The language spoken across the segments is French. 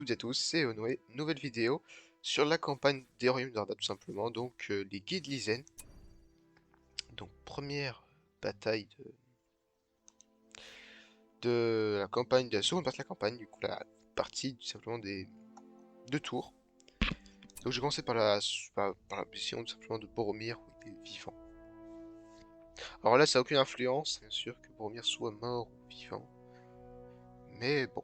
Toutes et à tous, c'est Onoé, nouvelle vidéo sur la campagne des Royaumes d'Arda tout simplement, donc les guides Lysen. Donc première bataille de la campagne, de la seconde partie de la campagne, du coup la partie tout simplement des deux tours. Donc je vais commencer par la mission tout simplement de Boromir où il est vivant. Alors là ça n'a aucune influence, bien sûr que Boromir soit mort ou vivant. Mais bon,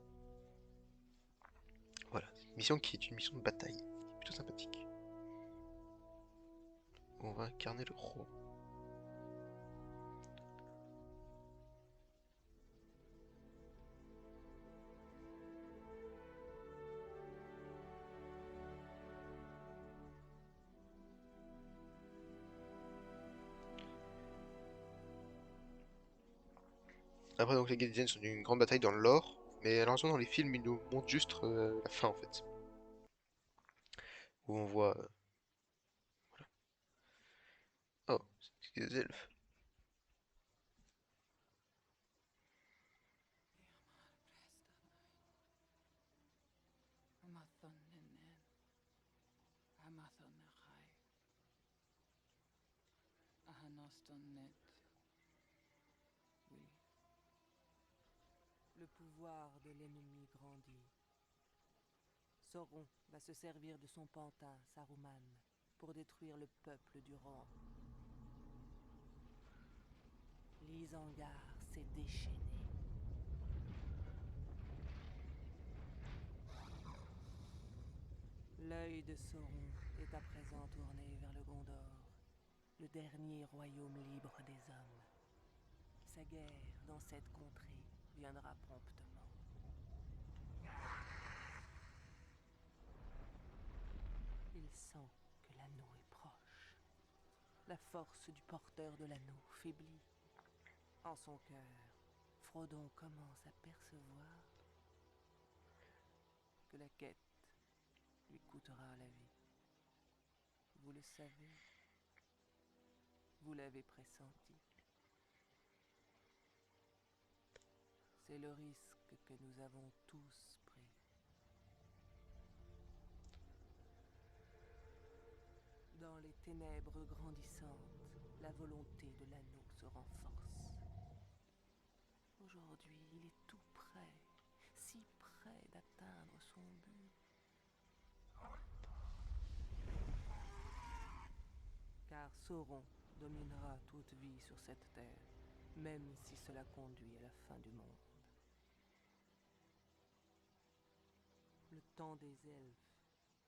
voilà, c'est une mission qui est une mission de bataille, qui est plutôt sympathique. On va incarner le roi. Après, donc, les Guardians sont une grande bataille dans le lore, mais malheureusement, dans les films, ils nous montrent juste la fin en fait. Où on voit. Oh, c'est des elfes. Oui. Le pouvoir de l'ennemi grandit. Sauron va se servir de son pantin, Saruman, pour détruire le peuple du Rohan. L'Isengard s'est déchaîné. L'œil de Sauron est à présent tourné vers le Gondor, le dernier royaume libre des hommes. Sa guerre dans cette contrée viendra promptement. Il sent que l'anneau est proche. La force du porteur de l'anneau faiblit. En son cœur, Frodon commence à percevoir que la quête lui coûtera la vie. Vous le savez, vous l'avez pressenti. C'est le risque que nous avons tous pris. Dans les ténèbres grandissantes, la volonté de l'anneau se renforce. Aujourd'hui, il est tout près, si près d'atteindre son but. Car Sauron dominera toute vie sur cette terre, même si cela conduit à la fin du monde. Le temps des elfes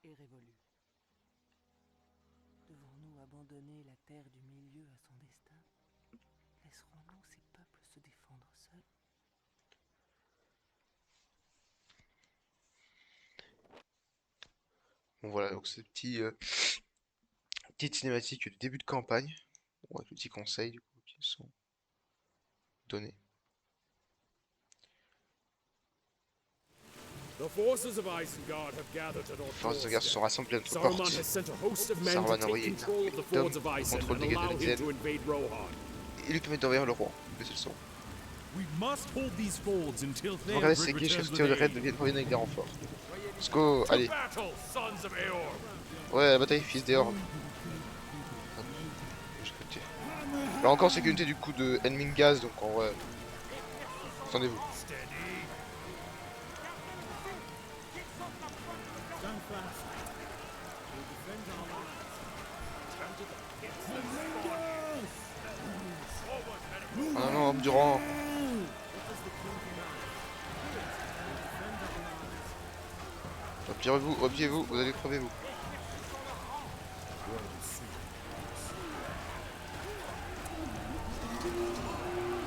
est révolu. Devons-nous abandonner la terre du milieu à son destin? Laisserons-nous ces peuples se défendre seuls? Bon voilà, donc ces petites cinématiques de début de campagne, bon, avec le petit conseil du coup, qui sont donnés. The forces of Isengard have gathered at Les our forces de guerre se sont doorstep. rassemblées à notre Saruman porte. has sent a host of men to Saruman a take envoyé une control of the armée d'hommes fords of pour Isen contrôler and les guerres allow de him Lysen to invade Rohan. et lui permet d'envahir le roi. Laissez le son. We must hold these folds until Regardez ces Theodred guiches returns with Théodred aid. viennent revenir avec des renforts. Let's go, To allez. battle, sons of Eorl! Ouais, la bataille fils d'Eorn. Là encore sécurité du coup de Enmingaz, donc en vrai. Attendez-vous. Ah non, non, homme Durand. Appuyez-vous, appuyez-vous, vous allez crever vous.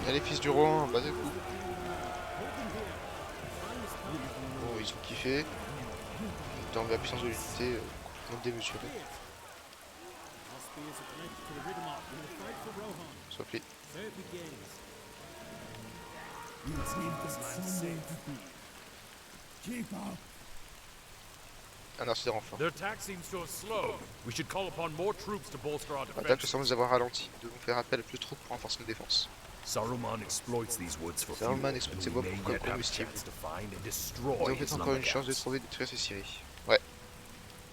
Allez fils du roi, battez-vous. Bon, ils ont kiffé. Dans la puissance de l'unité complètement démesurée. Soit pris. Un archer renfort. Their attack seems to have slowed. We should call upon more troops to bolster our L'attaque defense. semble nous avoir ralenti. Nous devons faire appel à plus de troupes pour renforcer nos défenses. Saruman exploits these woods for Saruman fuel, exploite and ces we bois may comme yet have a combustible. chance to find and Nous destroy avons his peut-être encore une chance de lumberjacks. trouver et de détruire ces scieries. Ouais,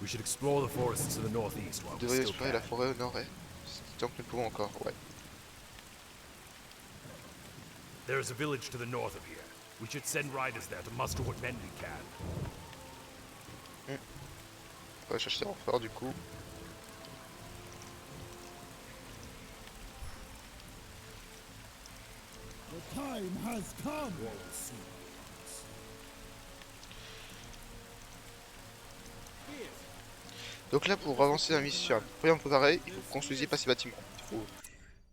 We should explore the forests to the northeast while nous we devrions still explorer la can. forêt au nord-est. Tant que nous pouvons encore, ouais. There is a village to the north of here. We should send riders there to muster what men we can. On va chercher des renforts du coup. The time has come. Donc là, pour avancer la mission, pour rien préparer, il faut que vous construisiez pas ces bâtiments.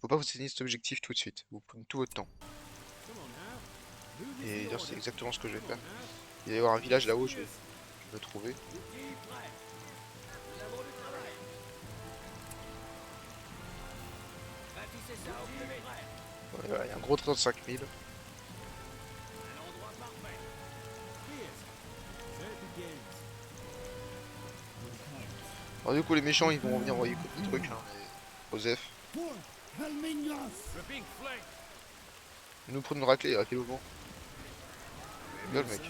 Faut pas vous assigner cet objectif tout de suite. Vous prenez tout votre temps. Et d'ailleurs, c'est exactement ce que je vais faire. Il va y avoir un village là-haut, je vais le trouver. Voilà, il y a un gros trésor de 5000. Alors du coup, les méchants, ils vont venir envoyer comme des trucs, hein, mais... Osef. For Helmingos. We're being flanked. Nous prenons une raclée, raclée au vent. Gueule, mec.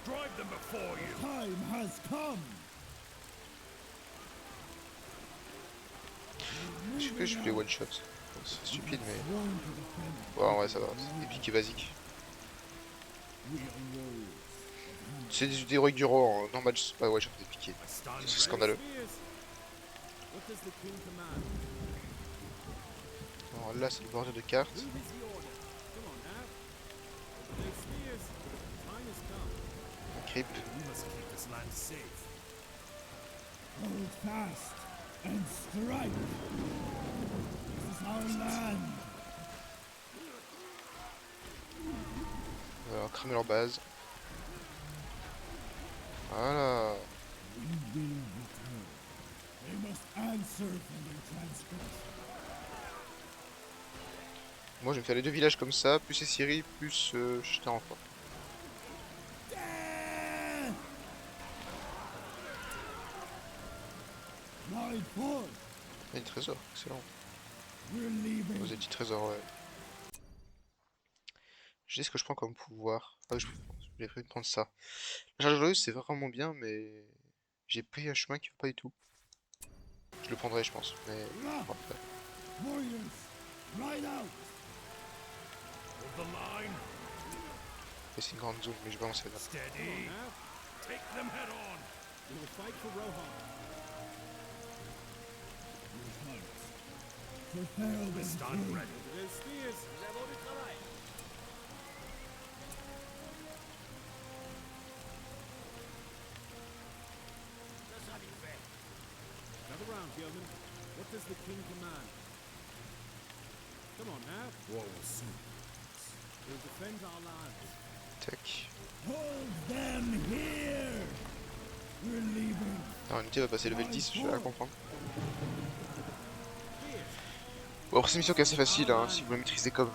Drive them before you. Time has come. Je sais que je fais les one shot. C'est stupide, mais. Sworn to defend. Ouais, ouais, ça va. C'est épique et basique. We are warriors. C'est des héroïques du roi en normal. Ah ouais, j'ai fait piquer. I stand C'est ready. scandaleux. What does the king command? Alors là, c'est le bordel de cartes. Who is the order? Come on now. There's spears. Time has come. Un creep. We must keep this land safe. Hold fast and strike. This is our land. On va cramer leur base. Voilà. We will return. They must answer for their transgression. Moi, je vais me faire les deux villages comme ça, plus ces scieries, plus jeter un renfort. Death! Ride forth. Il y a des trésors, excellent. We're leaving. Vous avez dit trésors, ouais. Je sais ce que je prends comme pouvoir. Ah, j'ai prévu de prendre ça. La charge joyeuse, c'est vraiment bien, mais j'ai pris un chemin qui va pas du tout. Je le prendrai, je pense, mais Là, bon, après. warriors, ride out. Hold the line. C'est une grande zone, mais je vais avancer là. Steady. Take them head on. We will fight for Rohan. Prepare them. Stand ready. There's spears. Gather round, yeomen. What does the king command? Come on now. War will soon. We'll defend our lands. Tac. Hold them here. We're leaving. Alors, l'unité va passer level 10, je vais la comprendre. Bon, après, c'est une mission qui est assez facile, hein, si vous la maîtrisez comme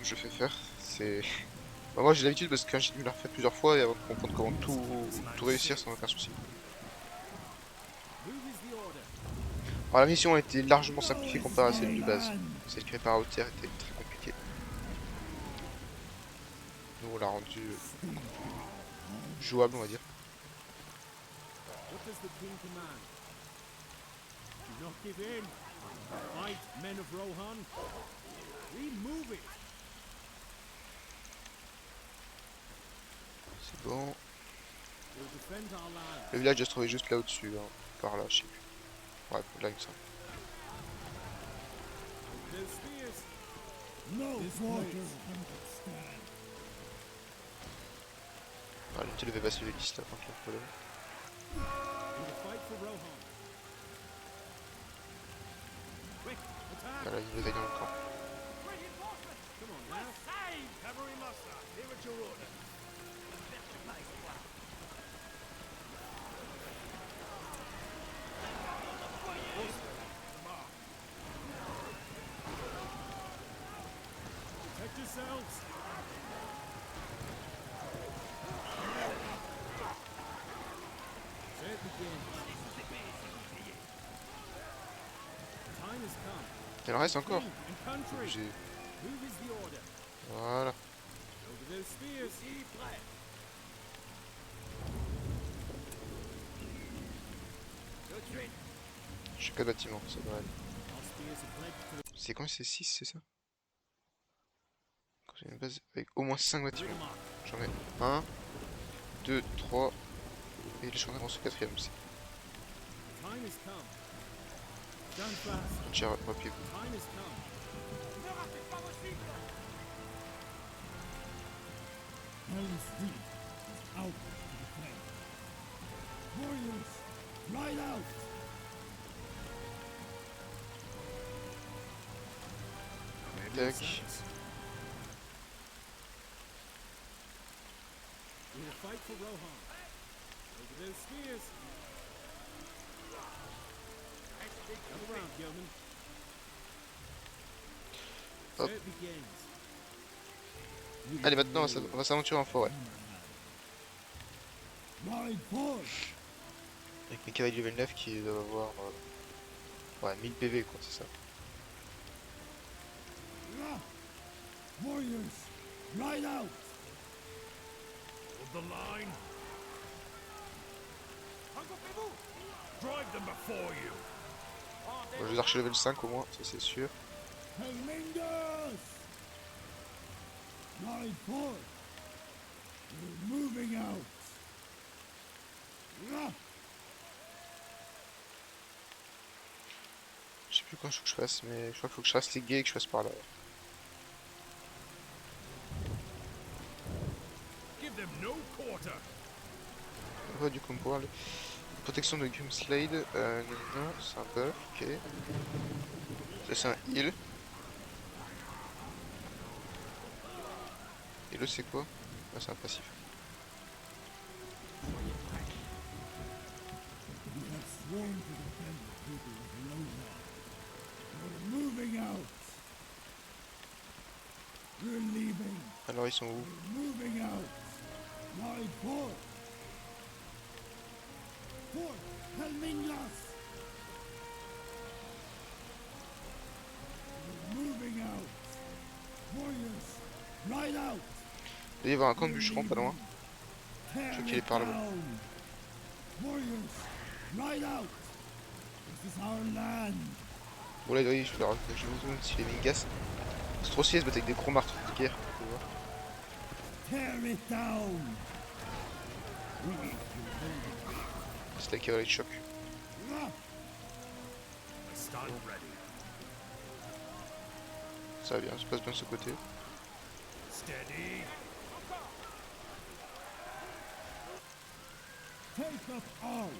je fais faire. C'est. Bah, moi, j'ai l'habitude parce que j'ai dû la refaire plusieurs fois et avant de comprendre comment tout réussir sans aucun souci. Who is the order? Alors, la mission a été largement simplifiée comparée à celle de base. Celle créée par Outer était très compliquée. Nous, on l'a rendu jouable, on va dire. What does the king command? Do not give in. Fight, men of Rohan. We move it. C'est bon. We'll defend our land. Le village doit se trouver juste là au-dessus, hein. Par là, je sais plus. Ouais, là, il me semble. There's spears. No quarters stand. Ah, l'unité devait passer le 10 là, par contre, le problème. We will fight for Rohan. Quick, attack. Voilà, il le gagne dans le camp. Come on now. Cavalry muster. Here at your order. Protect yourselves. Say it begins. Time has come. Il en reste encore. King and country. J'ai Move is the order. Voilà. Over those spears. Retreat. Je suis 4 bâtiments, ça devrait aller. Our spears are pledged to C'est combien? C'est 6, c'est ça? Quand j'ai une base avec au moins 5 the bâtiments. Riddermark. J'en mets 1, 2, 3. Et je suis en train de construire le 4ème. C'est Time has come. Stand fast. cher rapide. Time has come. Helm's Deep is out to defend. Warriors, ride out! Tac. We will fight for Rohan. Over those spears. Come around, yeoman. So Hop. it begins. Allez, maintenant on va s'aventurer en forêt. Ride forth! Avec mes cavaliers level 9 qui doivent avoir ouais, 1000 PV quoi, c'est ça. Ah! Warriors, ride out! Hold the line. Drive them before you. Bon, je vais archer level 5 au moins, ça c'est sûr. Helmingus! Ride forth! We're moving out! Ah! Je sais plus quand il faut que je fasse, mais je crois qu'il faut que je fasse les guets et que je fasse par là. Give them no quarter. Ouais, du coup, on peut voir protection de Gumslade. Non, c'est un buff, ok. Ça, c'est un heal. Et le, c'est quoi? Ah, c'est un passif. We have sworn to defend the people of Rohan. We're moving out! We're leaving! Alors, ils sont où? We're moving out! Ride forth! Forth! Helminglas! We're moving out! Warriors, ride out! Il doit y avoir un camp de bûcherons pas loin. Tear crois qu'il est it par là-bas. down! Warriors, ride out! This is our land! Bon, là, oui, je vais vous montrer si les Mingas. C'est trop stylé de se battre avec des gros marteaux de guerre. Faut voir. Tear it down! C'est la cavalerie de choc. Ah! I stand ready. Ça va bien, ça se passe bien de ce côté. Steady. Take up arms!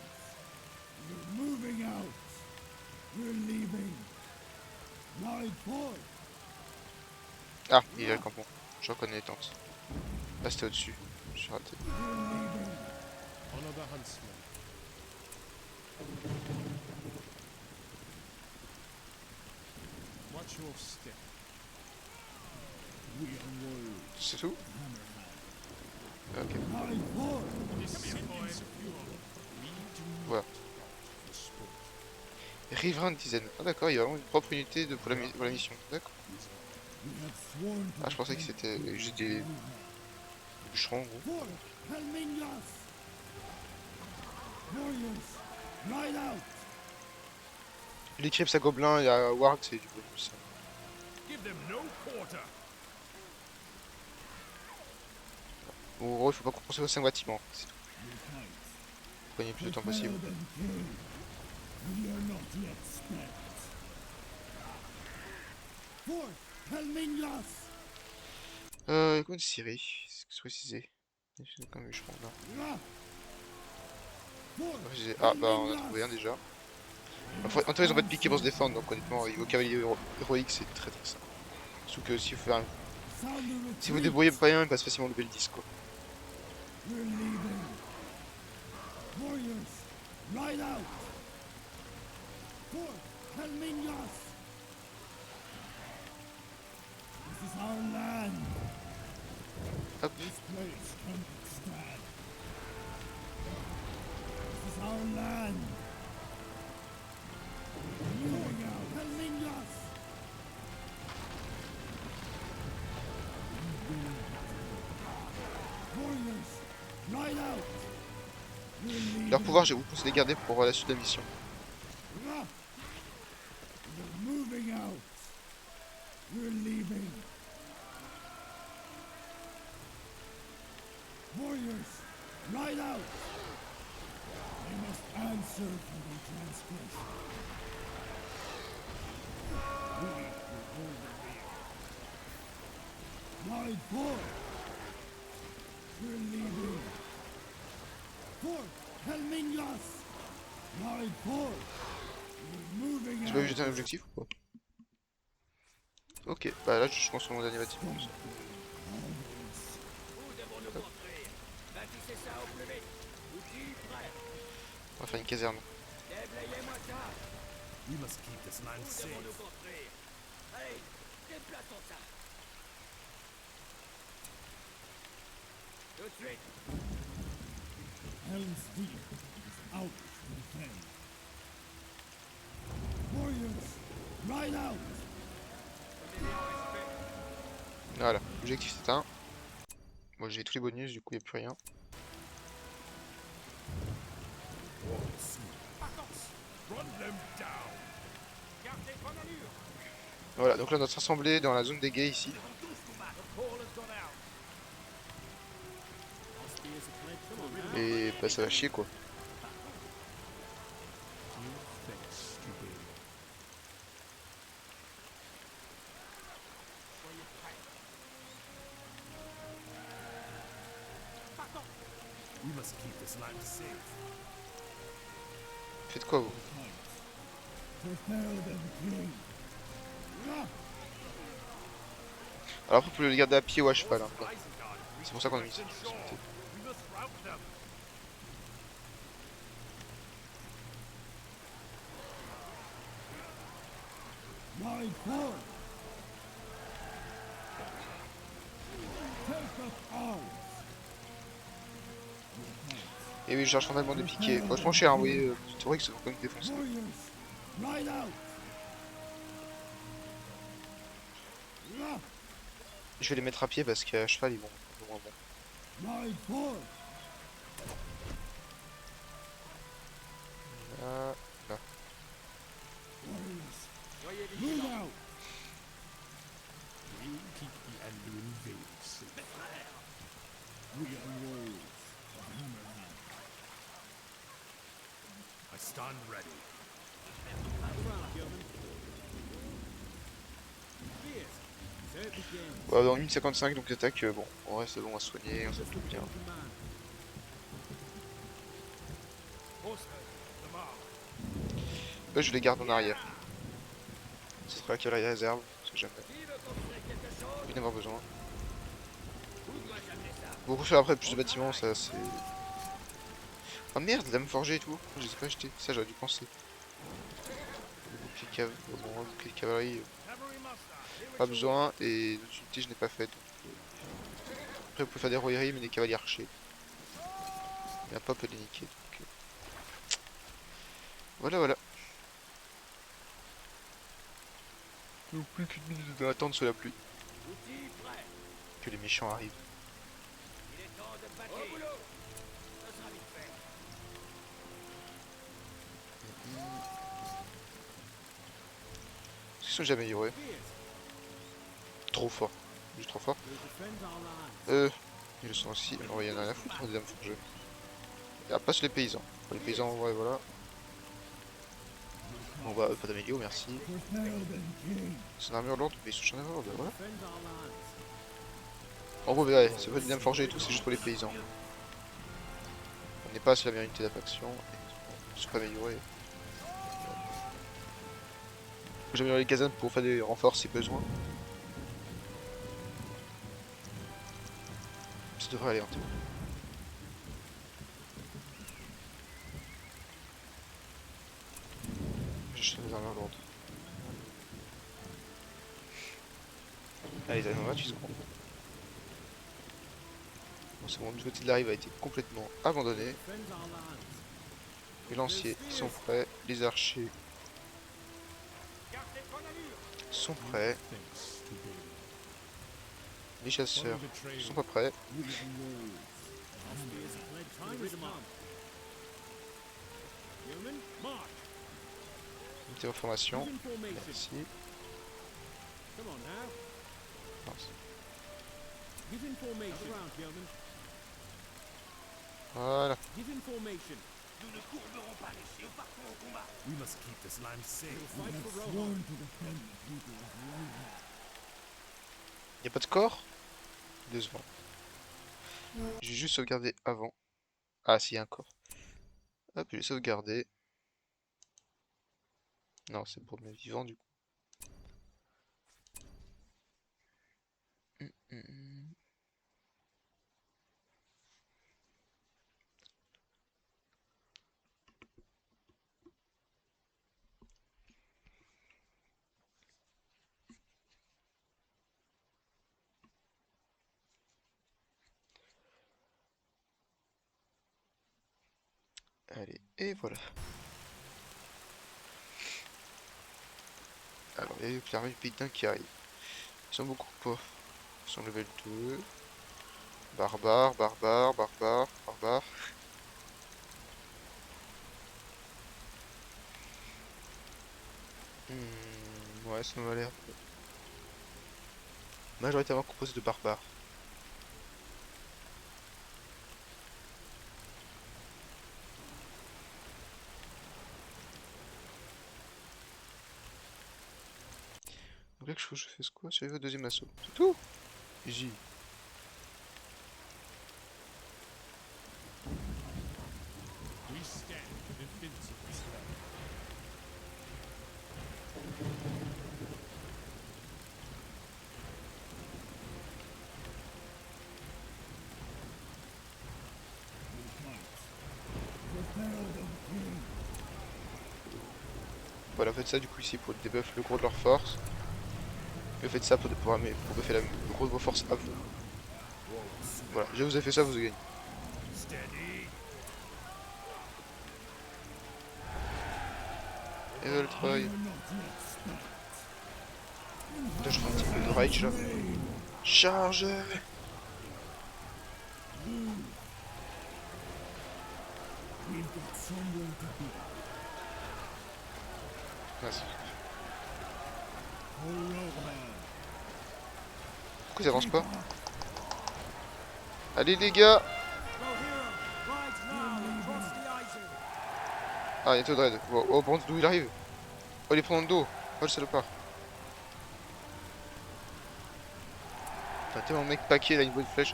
We're moving out! We're leaving! Ride forth! Ah, il est là le campement. Je reconnais les tentes. Là, c'était au-dessus. J'ai raté. We're leaving! Honor the huntsman. Watch your step. We are warriors. C'est tout? Ok. Ride forth! Voilà. Riverain de dizaine. Ah d'accord, il y a vraiment une propre unité pour la mission. D'accord. We have sworn to Ah, je pensais que c'était juste des bûcherons en gros. forth! Helminglas! Warriors, ride out! L'Eclipse à Gobelin et à Warg, c'est du bonus. Give them no quarter. Bon, en gros, il faut pas compenser aux 5 bâtiments. We fight. Prenez le plus de temps possible. Prepare them, King. We are not yet spent. Forth! Helminglas! Comment Syrie? C'est ce que je précisais. C'est comme je prends là. Ah! Forth! Ah, bah on a trouvé un déjà. Enfin, en tout cas, ils ont pas de piqué pour se défendre, donc honnêtement, niveau cavalier héroïque, c'est très très simple. Surtout que si vous, Sound the si vous retreat! débrouillez pas bien, il passe facilement level 10 quoi. We're leaving. Warriors, ride out! Forth! Helminglas! This is our land! Hop. This place cannot stand. This is our land! Moving out! Helminglas! Leur pouvoir, je vous conseille de les garder pour la suite de la mission. We're moving out. We're leaving. Warriors, ride out. They must answer for their transgression. We will hold the rear. Ride forth. We're leaving. Forth, Helmingas. Ride forth. We're moving J'ai pas vu out. jeter un objectif ou quoi? Ok, bah là je construis mon dernier bâtiment. On va faire une caserne. We must keep this land safe. Helm's Deep is out to defend. Warriors, ride out. Voilà, objectif c'est un. Moi j'ai tous les bonus, du coup il n'y a plus rien. Run them down. Voilà, donc là on doit se rassembler dans la zone des guets ici. Et bah ça va chier quoi. We must keep this land safe. Faites quoi vous? Prepare them, King. Alors après vous pouvez le garder à pied ou à cheval. Hein. C'est pour ça qu'on a mis ça. We must rout them. Ride forth. Take up arms. Et oui, je cherche finalement des piquets. Bon, je prends cher, hein, vous voyez, c'est vrai que ça va quand même défoncer. Warriors, ride out. Je vais les mettre à pied parce qu'à cheval ils vont moins bon. Ride forth. Là, là. Warriors, move out. We keep the enemy invaders safe. We are wolves of Hammerhand. I stand ready. Bon, dans 1,55 donc l'attaque, bon, en vrai c'est bon à soigner, on s'est tout bien. Là je les garde en arrière. Ce sera la cavalerie réserve, on sait jamais. Il en avoir besoin. Bon, refaire après plus de bâtiments, ça c'est... Ah merde, lame forgée et tout, je les ai pas achetés, ça j'aurais dû penser. Le bouclier bon, le bouclier de cavalerie, pas besoin, et notre unité je n'ai pas fait. Après vous pouvez faire des rouilleries mais des cavaliers archers. Il n'y a pas peu de les niquer. Donc... Voilà, voilà. Donc plus qu'une minute d'attente sous la pluie. Que les méchants arrivent. Est-ce qu'ils sont jamais améliorés? Trop fort. Juste trop fort. Ils le sont aussi. Oh, il y en a rien à foutre des dames forgées. Et après, c'est les paysans. Pour les paysans, en vrai, voilà. On va pas d'amélio, merci. Prepare them, King. C'est une armure lourde, mais ils sont champs d'armure lourde, voilà. En gros, ouais, c'est pas des dames forgées et tout, c'est juste pour les paysans. On n'est pas sur la meilleure unité d'afaction. Ils sont pas améliorés. J'améliore les casernes pour faire des renforts si besoin. Ça devrait aller en théorie. J'achète les armures lourdes. Allez, les armures gratuites, bon, c'est bon, du côté de la rive a été complètement abandonné. Les lanciers sont prêts, les archers sont prêts, les chasseurs sont pas prêts. march. Mettez en formation. Give in formation. Merci. Come on now. Mince. Give in formation. Around, gentlemen. Voilà. Give in formation. We must keep this land safe. We'll fight for Rohan. Sworn to defend the people of Rohan. Y a pas de corps? 2 secondes. J'ai juste sauvegardé avant. Ah si, y a un corps. Hop, j'ai sauvegardé. Non, c'est pour mes vivants du coup. Hum, hum, hum. Allez, et voilà. Alors, il y a l'armée du Pékin qui arrive. Ils sont beaucoup pas. Ils sont level 2. Barbare, barbare, barbare, barbare. Ouais, ça m'a l'air majoritairement composé de barbares. Donc là, je fais ce quoi? J'arrive au deuxième assaut. C'est tout? J'y. We stand invincible. The herald of the king. Voilà, faites ça du coup ici pour débuff le gros de leur force. Et faites ça pour buffer le gros de vos forces à vous. Voilà, je vous ai fait ça, vous avez gagné. Steady. Et le travail. You're not yet spent. Là, je prends un petit peu de rage là. Charge! We've got somewhere to be. Merci. For Rohan. Pourquoi ils avancent pas? Allez les gars! Ah, il y a Todred. Oh, oh, bon, d'où il arrive? Oh, il est prend dans le dos. Oh, le salopard. Enfin, tellement mec paquet là, une bonne flèche.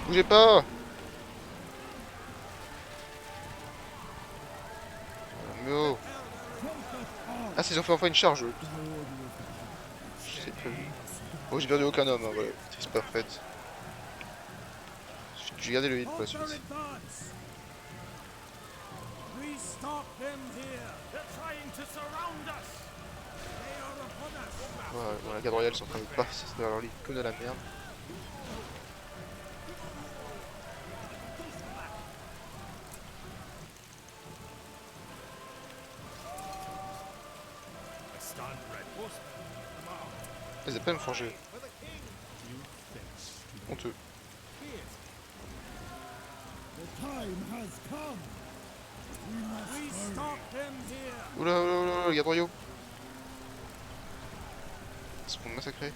Bougez pas! Mais oh! Ah, c'est ils ont fait enfin une charge. C'est prévu. Oh, j'ai perdu aucun homme, hein, voilà. C'est parfait. J'ai gardé le hit pour la suite. We stop them here. They're trying to surround us. They are upon us. Voilà, bon, la garde royale sont en train de passer derrière leur ligne comme de la merde. I stand ready. Ils ont pas me forger. Honteux. The time has come. We must hurry. Stop them here. Oula, oula, oula, oula, les gardes royaux. Ils se font massacrer.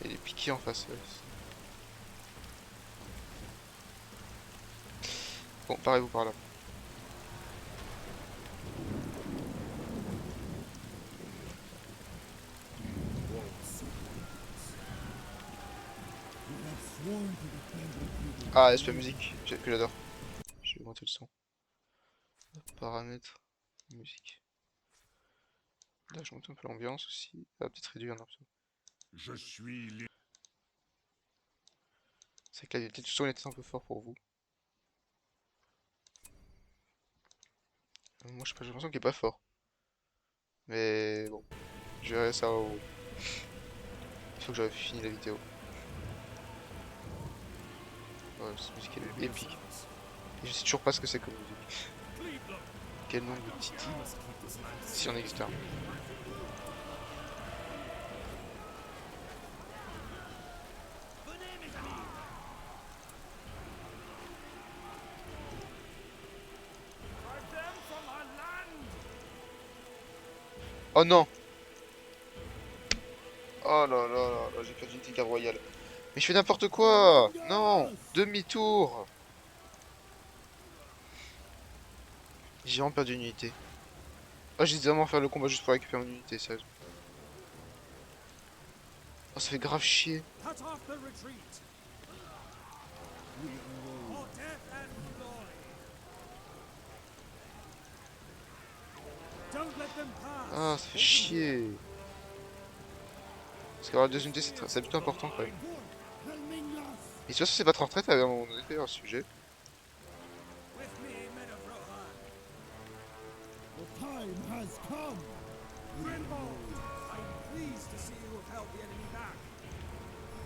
Et les piqués en face. Bon, parez-vous par là. We have sworn to defend the people. Ah, SP musique, que j'adore. Je vais augmenter le son. Paramètres, musique. Là, je monte un peu l'ambiance aussi. Ah, peut-être réduire un peu. Je suis libre. C'est que la qualité du son était un peu fort pour vous. Moi, je sais pas, j'ai l'impression qu'il est pas fort. Mais bon, je verrai ça au... Il faut que j'aurais fini la vidéo. Ouais, cette musique elle est épique. Et je sais toujours pas ce que c'est comme musique. Quel nombre de Titi? Si on existe un. Oh non! Oh là là là là, j'ai perdu une garde royale. Mais je fais n'importe quoi! Non! Demi-tour! J'ai vraiment perdu une unité. Oh, j'ai vraiment faire le combat juste pour récupérer une unité, sérieux. Oh, ça fait grave chier. Cut off the retreat. For death and glory. Don't let them pass. Ah, ça fait chier. Parce qu'avoir deux unités, c'est plutôt important quand même. Et tu vois, ça c'est pas en retraite à un moment donné, d'ailleurs, ce sujet. With me, men of Rohan. The time has come. Grimbold, I'm pleased to see you have held the enemy back.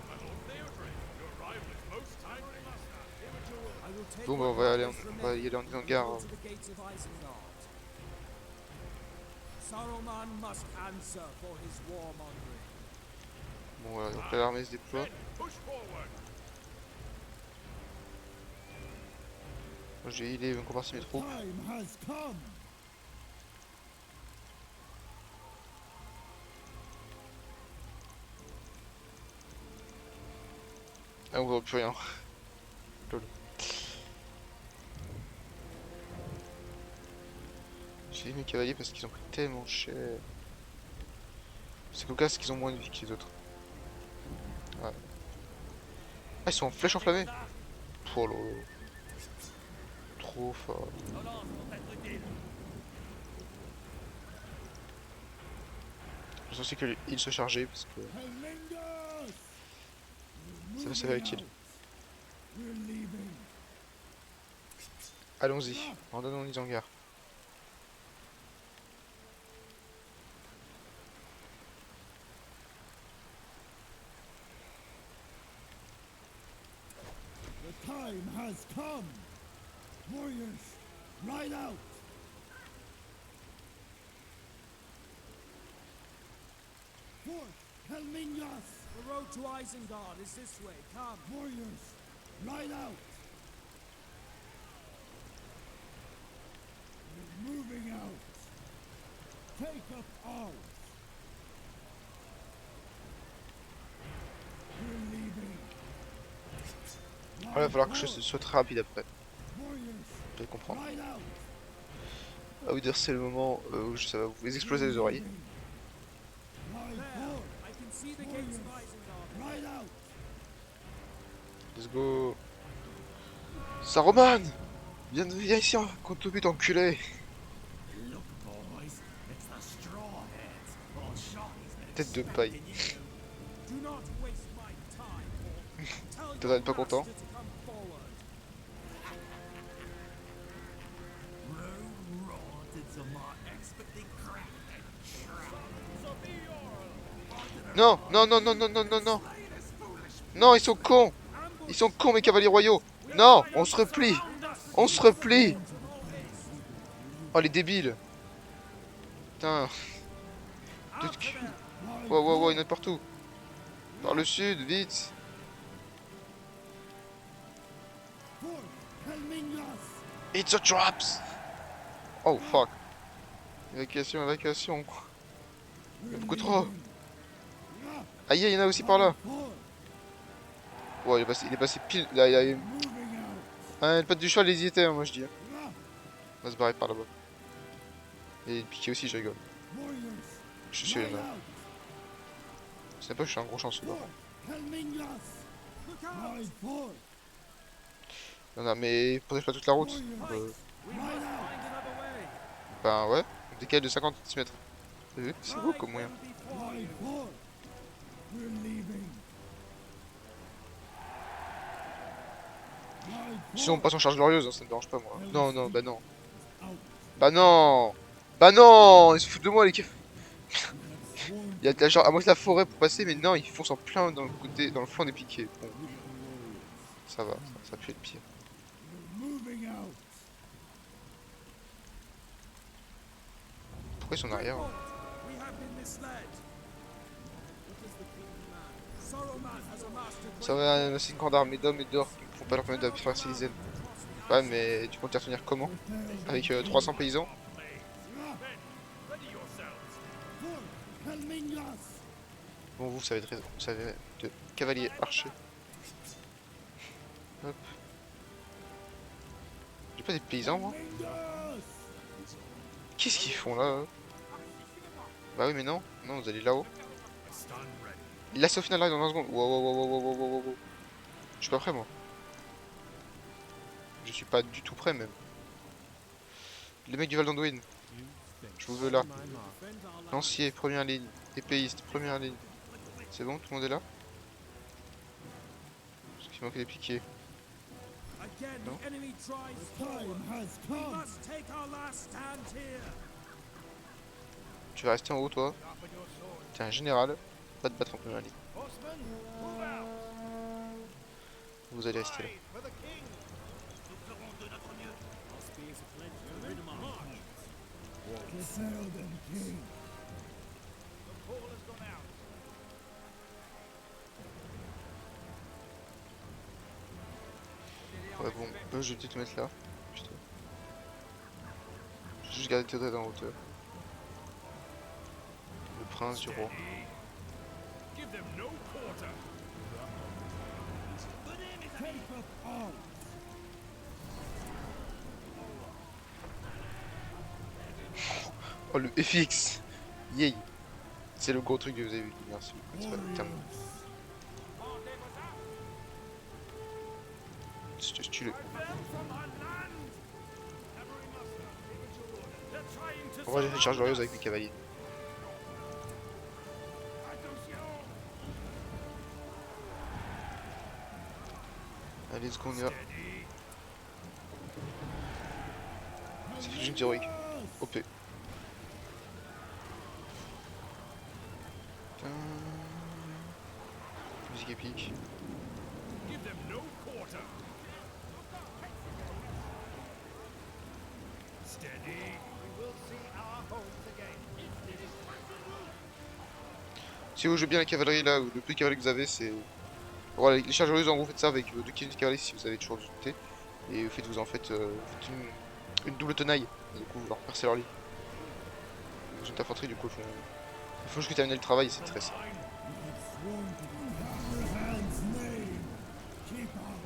My Lord Theodred, your arrival is most timely. I will take Bon, bah, what on va y remains aller en and Isengard. go to the gates of Isengard. Saruman must answer for his warmongering. Bon, voilà, donc là, l'armée se déploie. Men, push forward. Moi, j'ai healé une partie de mes troupes. Time has come. Ah, on voit plus rien. Lol. J'ai mes cavaliers parce qu'ils ont pris tellement cher. C'est cocasse parce qu'ils ont moins de vie que les autres. Ouais. Ah, ils sont en flèche enflammée. Oh là là. Trop fort. Je sais que il se chargeait parce que Helmingos! ça va utile. We're leaving. Allons-y, abandonnons l'Isengard. The time has come. Warriors, ride out. Forth, Helmingos! The road to Isengard is this way. Come. Warriors, ride out. We're moving out. Take up arms. We're leaving. Ah, il va falloir que je sois très rapide après. Warriors, Vous allez comprendre. ride out. Ah oui, d'ailleurs, c'est le moment où ça va vous exploser les oreilles. Ride There. forth. I can see the gates of Isengard. Ride out. Let's go. Saruman! Viens ici, contre le but, enculé! Look, boys, it's the Strawheads. Old Shawty's been Tête de paille. Do not waste my time. Tell T'en your es pas content? master to come forward. Non, non, non, non, non, non, non, non! Non, ils sont cons! Ils sont cons, mes cavaliers royaux! Non! On se replie! On se replie! Oh, les débiles! Putain! Deux de cul! Wow, wow, wow, il y en a partout! Par le sud, vite! Forth, Helmingos! It's a traps! Oh, fuck! Évacuation, évacuation! Il y a beaucoup trop! Aïe, il y en a aussi par là! Forth, Ouais, il est passé pile. Là, il y a une... moving out. Ah, le pote du cheval, il hésitait, hein, moi je dis. On va se barrer par là-bas. Et piquer aussi, je rigole. Warriors, Je suis ride là. out. Je sais pas, je suis un gros chanceux là. Forth, Helmingos! Ride forth. Non, non, mais protège pas toute la route. Warriors, Euh, We must find another way. ben ouais, décale de 50 cm. T'as vu? C'est beau comme moyen. Before ride forth. We're leaving. Ride Sinon, on forth. passe en charge glorieuse, hein, ça me dérange pas moi. Non, non, bah non. Out. Bah non! Bah non! Ils se foutent de moi les keufs. Sworn Il y a de la, genre, à moitié de la forêt pour passer, mais non, ils foncent en plein dans le côté, dans le flanc des piquets. Bon, ça va, ça peut être pire. moving out. Pourquoi ils sont en arrière? Hein? we have been misled. What does the king demand? Saruman has amassed a Ça va, c'est une grande armée d'hommes et d'or qui ne font pas leur permettre de faire les ailes. Ouais, mais tu comptes y retenir comment? Avec 300 paysans? Men, ready yourselves. Moving us! Bon, vous savez de cavalier archer. Hop. J'ai pas des paysans, moi? Moving us! Qu'est-ce qu'ils font là? Bah oui, mais non. Non, vous allez là-haut. Stun ready. Il a au final là dans 20 secondes. Wow, wow, wow, wow, wow, wow, wow, wow. Je suis pas prêt, moi. Je suis pas du tout prêt, même. Les mecs du Val d'Anduin, je vous veux là. Lancier, première ligne. Épéiste, première ligne. C'est bon, tout le monde est là? Parce qu'il manquait des piquets. Again, No. the enemy tries The time forward. has We come! must take our last stand here. Tu vas rester en haut, toi. T'es un général. Pas de battre en première ligne. Vous allez rester là. Fulfill them, King! Ouais, bon, je vais te mettre là. Putain. Je vais juste garder Théodred en hauteur. Le prince du roi. Give them no quarter. Take up arms! Oh, le FX! Yay! C'est le gros truc que vous avez vu. Merci. C'est pas le terme. Je tue le. On va aller faire une charge glorieuse avec mes cavaliers. Allez, let's go, on y va. C'est fusion héroïque. OP. Putain. Musique épique. Give them no quarter. Steady. Si vous jouez bien la cavalerie là, ou le peu de cavalerie que vous avez, c'est. Voilà, les chargeurs, en gros, faites ça avec 2 kills de cavalerie si vous avez toujours du thé. Et vous en faites, une double tenaille. Et du coup, vous leur percez leur lit. Vous êtes infanterie, du coup, il faut juste que terminer le travail, c'est très simple. You have sworn to the Abraham's name! Keep out!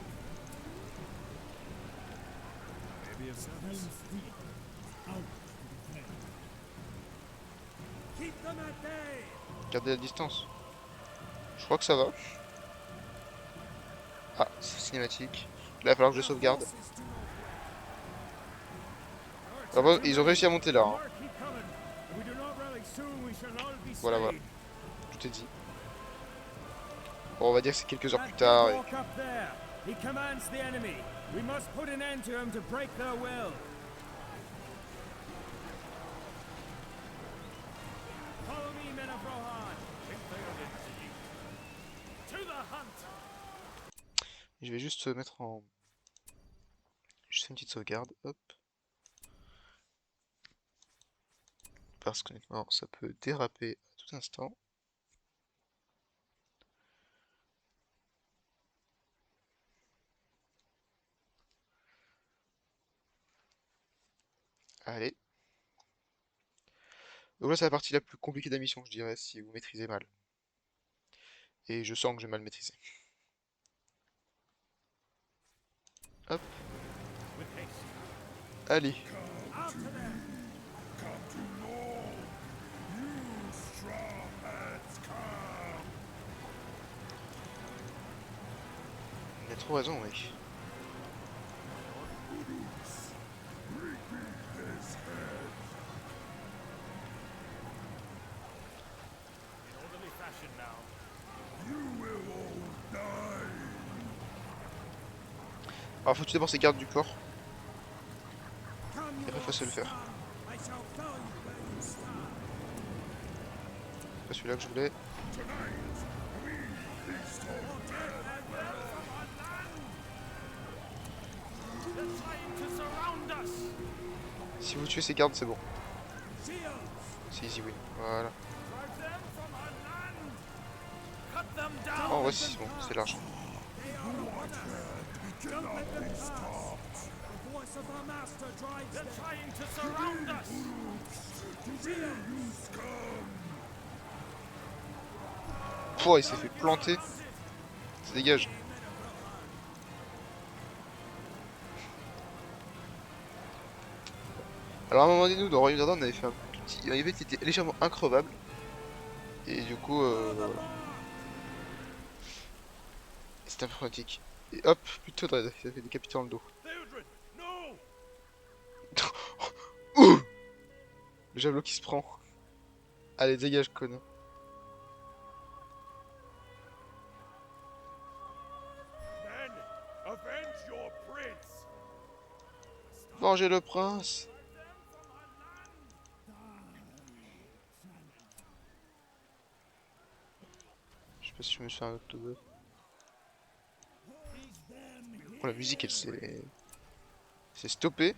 Maybe of Helm's service. Deep is out to defend. Keep them at bay. Gardez la distance. Je crois que ça va. Ah, c'est cinématique. Là, il va falloir que je sauvegarde. Ah bah, ils ont réussi à monter là. Hein. Voilà, voilà. Tout est dit. Bon, on va dire que c'est quelques heures plus tard. Et... Walk up there. He commands the enemy. We must put an end to him to break their will. Follow me, men of Rohan. To the hunt. Je vais juste mettre en... Juste une petite sauvegarde. Hop. Parce qu'honnêtement, ça peut déraper à tout instant. Allez. Donc là, c'est la partie la plus compliquée de la mission, je dirais, si vous maîtrisez mal. Et je sens que je vais mal maîtriser. Hop. Allez. Il a trop raison, mec. In orderly fashion now. Alors, faut tuer d'abord ces gardes du corps. Et après, faut se le faire. I shall tell you where you stand. C'est pas celui-là que je voulais. They're trying to surround us. Si vous tuez ces gardes, c'est bon. Shields. C'est easy win. Voilà. Drive them from our land. Cut them down. Oh, ouais, c'est bon, c'est large. Don't let them pass. The voice of our master drives They're them. trying to surround us. Shields. Pouah, il s'est fait planter. Ça dégage. Alors à un moment donné, nous, dans Royaume d'Ardan, on avait fait un petit... Il y avait qui était légèrement increvable. Et du coup, voilà. C'était un peu pratique. Et hop, plutôt dread, il a fait décapiter dans le dos. Theodred, no! Ouh, le javelot qui se prend. Allez, dégage, connard. Men, avenge your prince! Vengez le prince. Je sais pas si je me suis fait un autre double. Oh, la musique, elle s'est... C'est stoppé.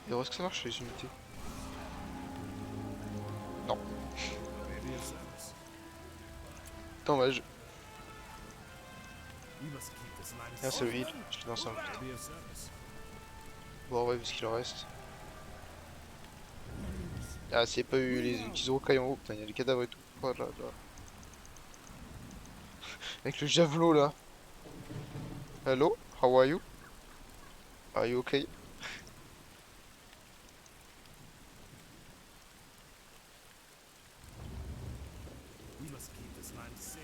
Et est-ce que ça marche les unités? Non. Maybe a service. Dommage. We must keep this land Ah, c'est safe. le heal. Je l'ai lancé un peu. Maybe a service. Bon, ouais, vu ce qu'il en reste. Ah, s'il n'y a pas eu les petits rocailles en haut, putain, il y a des cadavres et tout. Oh là là. Avec le javelot là. Hello, how are you? Are you okay? We must keep this land safe.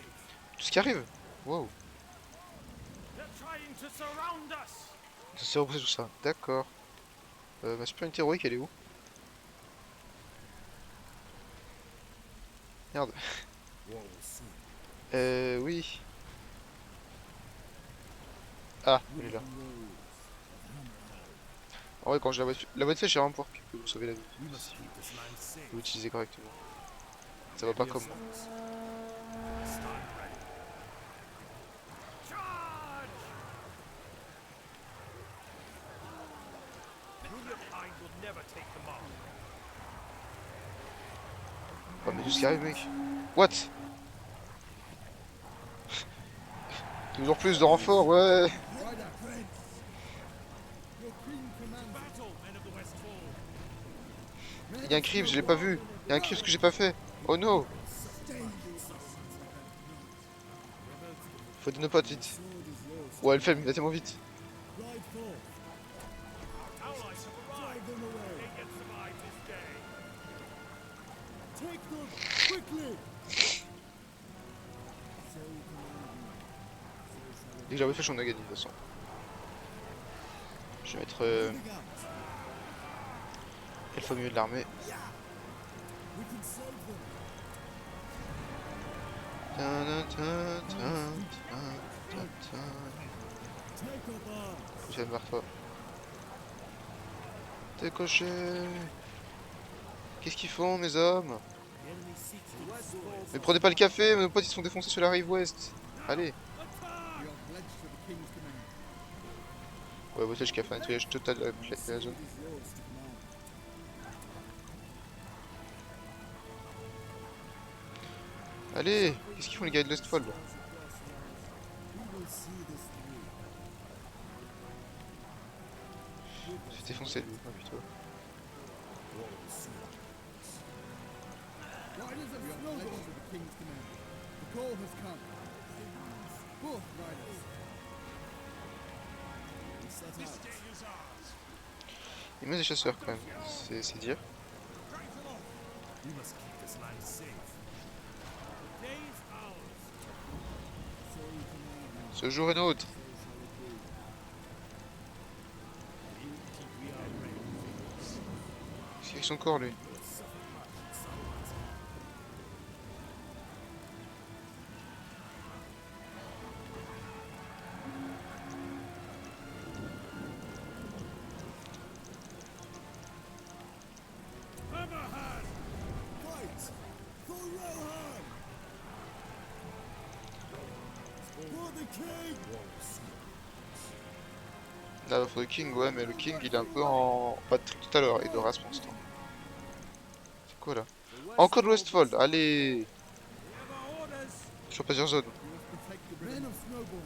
Tout ce qui arrive. Wow. They're trying to surround us! Ça s'est repris tout ça. D'accord. Ma super unité héroïque, elle est où? Merde. Oui. Ah, elle est là. En vrai, quand j'ai la voie de flèche, j'ai vraiment pour que vous sauvez la vie. We must keep this land safe. Vous l'utilisez correctement. Ça va pas Maybe a comme moi. service. Stand ready. Charge! Your kind will never take them on. Oh, mais tout ce qui arrive, mec. What? Toujours plus de renforts, ouais. Rider, Prince. Your queen commands. Battle, men of the Westfall. Il y a un creep, je l'ai pas vu. Il y a un creep que j'ai pas fait. Oh no. Faut aider nos potes vite. Ouais, elle fait, mais il va tellement vite. Ride forth. Our allies have arrived. Drive them away. They can survive this day. Take them quickly. So Dès que j'ai la voie de flèche, on a gagné de toute façon. Je vais mettre moving out. Elfe au milieu de l'armée. We can save them. Take up arms. Je viens vers toi. Décoché. Qu'est-ce qu'ils font, mes hommes? Mais prenez pas le café, mes potes ils sont défoncés sur la rive ouest. Allez. We are pledged to the king's command. Ouais, voie de flèche qui a fait un nettoyage total de la zone. It is yours to command. Allez. Qu'est-ce qu'ils font les gars de l'Estfall là? We will see this through. Il s'est défoncé lui. Oh putain. Riders of Snowball to the king's command. The call has come. Forth, riders. We set out. Il met des chasseurs quand même. C'est dire. We must keep this land safe. The day is ours. So you command. Ce jour est nôtre. We are ready. C'est avec son corps lui. Fight for Rohan! For the king! Là, il faut le King, ouais, mais le King il est un peu en bad trip tout à l'heure. Il doit race pour l'instant. C'est quoi là? Encore de Westfold, allez! Sur plusieurs zones. You must protect the men of Snowball.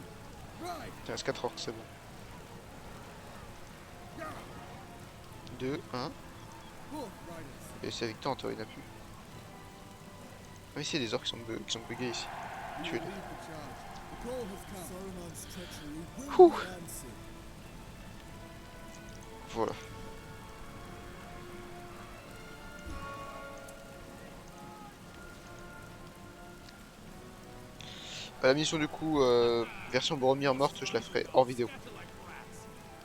Ride! Il reste 4 orques, c'est bon. 2, 1. Forth, riders. Et c'est avec temps, toi, il n'y en a plus. Ah, ici, il y a des orques qui sont buggés ici. We Tuez-les. will lead the charge. The call has come. Saruman's treachery will Whew. be answered. Voilà. La mission du coup, version Boromir morte, je la ferai hors vidéo.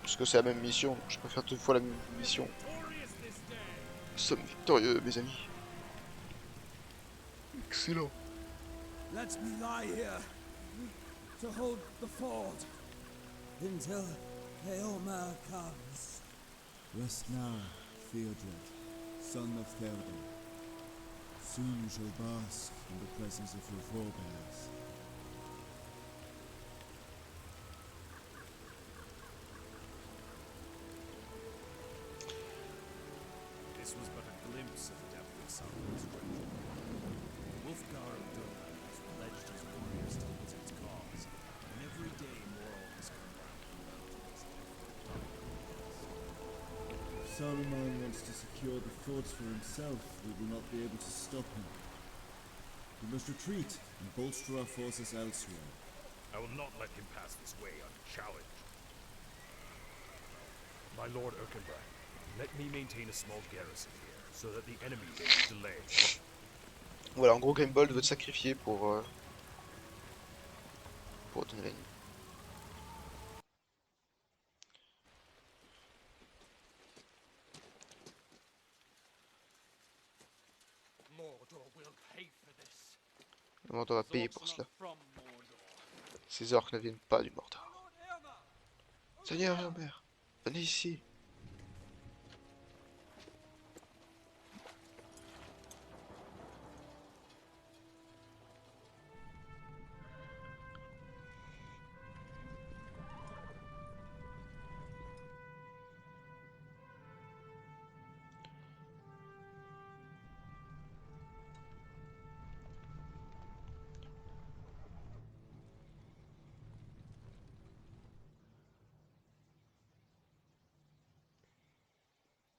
Parce que c'est la même mission, donc je préfère 2 fois la même mission. Nous sommes victorieux, mes amis. Excellent. Let me lie here to hold the fort until Eomer comes. Rest now, Theodred, son of Theoden. Soon you shall bask in the presence of your forebears. This was but a glimpse of the depth of Sauron's treasure. Wulfgar of Durham has pledged his warriors towards its cause, and every day more orcs come round the mountains. If Saruman wants to secure the forts for himself, we will not be able to stop him. We must retreat and bolster our forces elsewhere. I will not let him pass this way unchallenged. My lord Erkenbrand, let me maintain a small garrison here, so that the enemy may be delayed. Voilà, en gros, Grimbold veut te sacrifier pour donner la ligne. Mordor will pay for this. Le Mordor va payer pour cela. From Mordor. Ces orques ne viennent pas du Mordor. Lord Eomer! Seigneur Eomer, venez ici.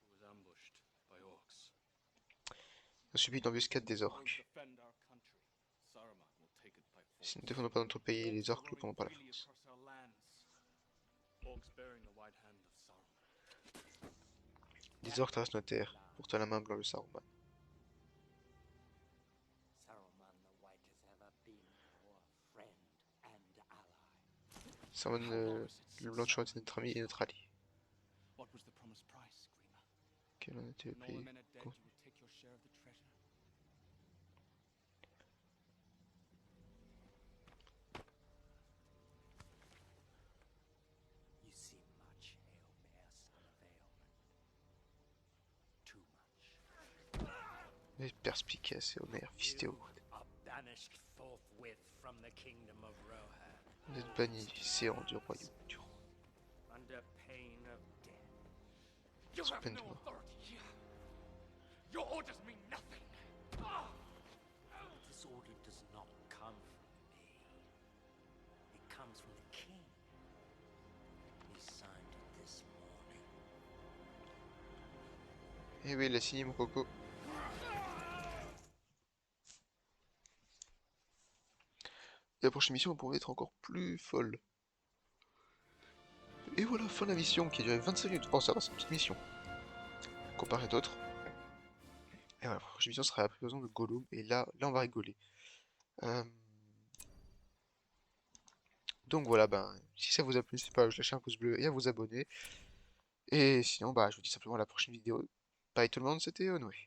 Was ambushed by orcs. On a subi une embuscade des orques. Defend our country. Saruman will take it by force. Si nous ne défendons pas notre pays, les orques ne prendront pas la Freely France. across our lands. Orcs bearing the white hand of Saruman. Les orques traversent nos terres, portant la main blanche de Saruman. Saruman the White has ever been our friend and ally. Saruman le blanc de toujours été notre ami et notre allié. What was the promised price, Grima? Quel en était le When all the prix? men are dead, Quoi? you will take your share of the treasure. You see much, Eomer, son of Eomer. Too much. Mais perspicace et Homer, fils You d'Éowyn. are banished forthwith from the kingdom of Rohan, Vous êtes banni, séant du royaume du roi. under pain of death. You Sous have peine no de mort. authority here. Your orders mean nothing. This order does not come from me. It comes from the king. He signed it this morning. Eh oui, il a signé mon coco. Et la prochaine mission pourrait être encore plus folle. Et voilà, fin de la mission qui a duré 25 minutes. Oh, ça va, c'est une petite mission. Comparé à d'autres. Et voilà, la prochaine mission sera la prison de Gollum. Et là on va rigoler. Donc voilà, ben, si ça vous a plu, n'hésitez pas à lâcher un pouce bleu et à vous abonner. Et sinon, bah, je vous dis simplement à la prochaine vidéo. Bye tout le monde, c'était Onway.